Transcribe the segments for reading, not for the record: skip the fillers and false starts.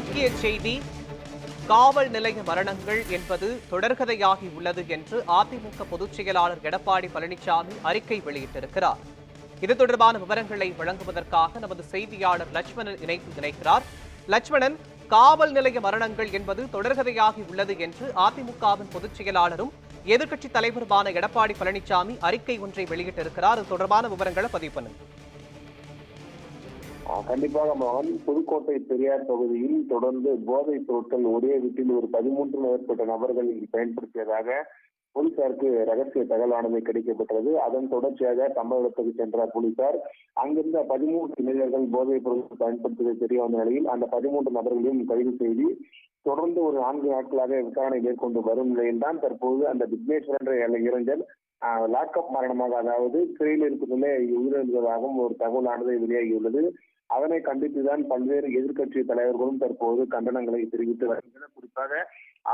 முக்கிய செய்தி, காவல் நிலைய மரணங்கள் என்பது தொடர்கதையாகி உள்ளது என்று அதிமுக பொதுச் செயலாளர் எடப்பாடி பழனிசாமி அறிக்கை வெளியிட்டிருக்கிறார். இது தொடர்பான விவரங்களை வழங்குவதற்காக நமது செய்தியாளர் லட்சுமணன் இணைக்கிறார். லட்சுமணன், காவல் நிலைய மரணங்கள் என்பது தொடர்கதையாகி உள்ளது என்று அதிமுகவின் பொதுச் செயலாளரும் எதிர்க்கட்சித் தலைவருமான எடப்பாடி பழனிசாமி அறிக்கை ஒன்றை வெளியிட்டிருக்கிறார். இது தொடர்பான விவரங்களை பதிவு பண்ணுங்க. கண்டிப்பாக மகன், புதுக்கோட்டை பெரியார் பகுதியில் தொடர்ந்து போதைப் பொருட்கள் ஒரே வீட்டில் ஒரு 13 மேற்பட்ட நபர்கள் பயன்படுத்தியதாக போலீசாருக்கு ரகசிய தகவலானது கிடைக்கப்பட்டது. அதன் தொடர்ச்சியாக சம்பவ இடத்துக்கு சென்ற போலீசார் அங்கிருந்த 13 இளைஞர்கள் போதைப் பொருட்கள் பயன்படுத்துவது தெரிய வந்த நிலையில் அந்த 13 நபர்களையும் கைது செய்து தொடர்ந்து ஒரு 4 நாட்களாக விசாரணை மேற்கொண்டு வரும் நிலையில் தான் தற்போது அந்த விக்னேஸ்வரன் என்ற இளைஞர் லாக்அப் மரணமாக, அதாவது சிறையில் இருக்கிறதுலே உயிரிழந்ததாகவும் ஒரு தகவலானது வெளியாகியுள்ளது. அதனை கண்டித்துதான் பல்வேறு எதிர்க்கட்சி தலைவர்களும் தற்போது கண்டனங்களை தெரிவித்து வருகின்றனர். குறிப்பாக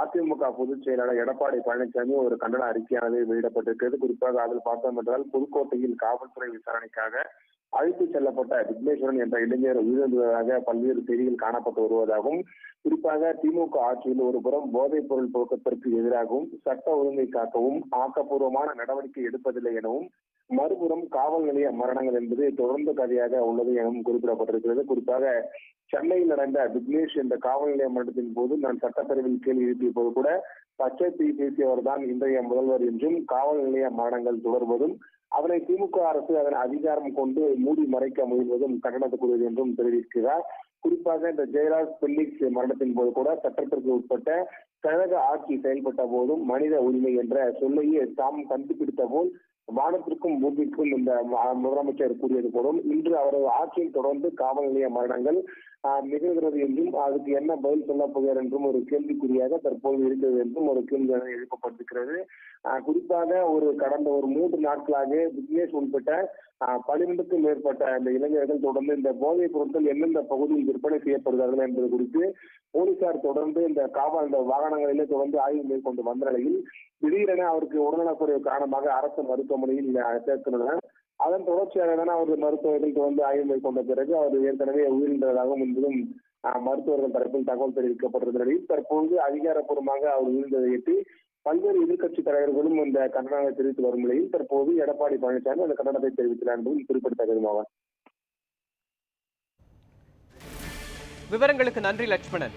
அதிமுக பொதுச் செயலாளர் எடப்பாடி பழனிசாமி ஒரு கண்டன அறிக்கையானது வெளியிடப்பட்டிருக்கிறது. குறிப்பாக அதில் பார்த்தோம் என்றால், புதுக்கோட்டையில் காவல்துறை விசாரணைக்காக அழைத்து செல்லப்பட்ட விக்னேஸ்வரன் என்ற இளைஞர் உயிரிழந்ததாக பல்வேறு செய்திகள் காணப்பட்டு வருவதாகவும், குறிப்பாக திமுக ஆட்சியில் ஒரு புறம் போதைப் பொருள் புழக்கத்திற்கு எதிராகவும் சட்ட ஒழுங்கை காக்கவும் ஆக்கப்பூர்வமான நடவடிக்கை எடுப்பதில்லை எனவும், மறுபுறம் காவல் நிலைய மரணங்கள் என்பது தொடர்ந்து கதையாக உள்ளது எனவும் குறிப்பிடப்பட்டிருக்கிறது. குறிப்பாக சென்னையில் நடந்த விக்னேஷ் என்ற காவல் நிலைய மரணத்தின் போது நான் சட்டப்பேரவையில் கேள்வி எழுப்பிய போது கூட பச்சை தீ பேசியவர் தான் இன்றைய முதல்வர் என்றும், காவல் நிலைய மரணங்கள் தொடர்வதும் அதனை திமுக அரசு அதன் அதிகாரம் கொண்டு மூடி மறைக்க முயல்வதும் கண்டனத்துக்குரியது என்றும் தெரிவிக்கிறார். குறிப்பாக இந்த ஜெயராஜ் பெல்லிக்ஸ் மரணத்தின் போது கூட சட்டத்திற்கு உட்பட்ட கழக ஆட்சி செயல்பட்ட போதும் மனித உரிமை என்ற சொல்லையே தாம் கண்டுபிடித்த போல் வானத்திற்கும் பூமிக்கும் இந்த முதலமைச்சர் கூறியது போலும் இன்று அவரது ஆட்சியில் தொடர்ந்து காவல் நிலைய மரணங்கள் நிகழ்கிறது என்றும், அதுக்கு என்ன பதில் சொல்ல போகிறார் என்றும் ஒரு கேள்விக்குறியாக தற்போது இருக்கிறது என்றும் ஒரு கேள்வி எழுப்பப்பட்டிருக்கிறது. குறிப்பாக கடந்த 3 நாட்களாக விக்னேஷ் உட்பட்ட 12க்கும் மேற்பட்ட இந்த இளைஞர்கள் தொடர்ந்து இந்த போதைப் பொருட்கள் எந்தெந்த பகுதியில் விற்பனை செய்யப்படுகிறார்கள் என்பது குறித்து போலீசார் தொடர்ந்து இந்த வாகனங்களிலே தொடர்ந்து ஆய்வு மேற்கொண்டு வந்த நிலையில் திடீரென அவருக்கு உடல்நலக்குறைவு காரணமாக அரசு மருத்துவமனையில் சேர்த்துள்ளனர். அதன் தொடர்ச்சியாக தான் அவரது மருத்துவர்கள் தொடர்ந்து ஆய்வு மேற்கொண்ட பிறகு அவர் ஏற்கனவே உயிரிழந்ததாகவும் என்பதும் மருத்துவர்கள் தரப்பில் தகவல் தெரிவிக்கப்பட்டிருந்த நிலையில் தற்போது அதிகாரப்பூர்வமாக அவர் உயிரிழந்ததை எட்டி பல்வேறு எதிர்க்கட்சி தலைவர்களும் இந்த கண்டனங்களை தெரிவித்து வரும் நிலையில் தற்போது எடப்பாடி பழனிசாமி அந்த கண்டனத்தை தெரிவித்துள்ளார் என்பதும் குறிப்பிடத்தக்கதுமாகும். விவரங்களுக்கு நன்றி லட்சுமணன்.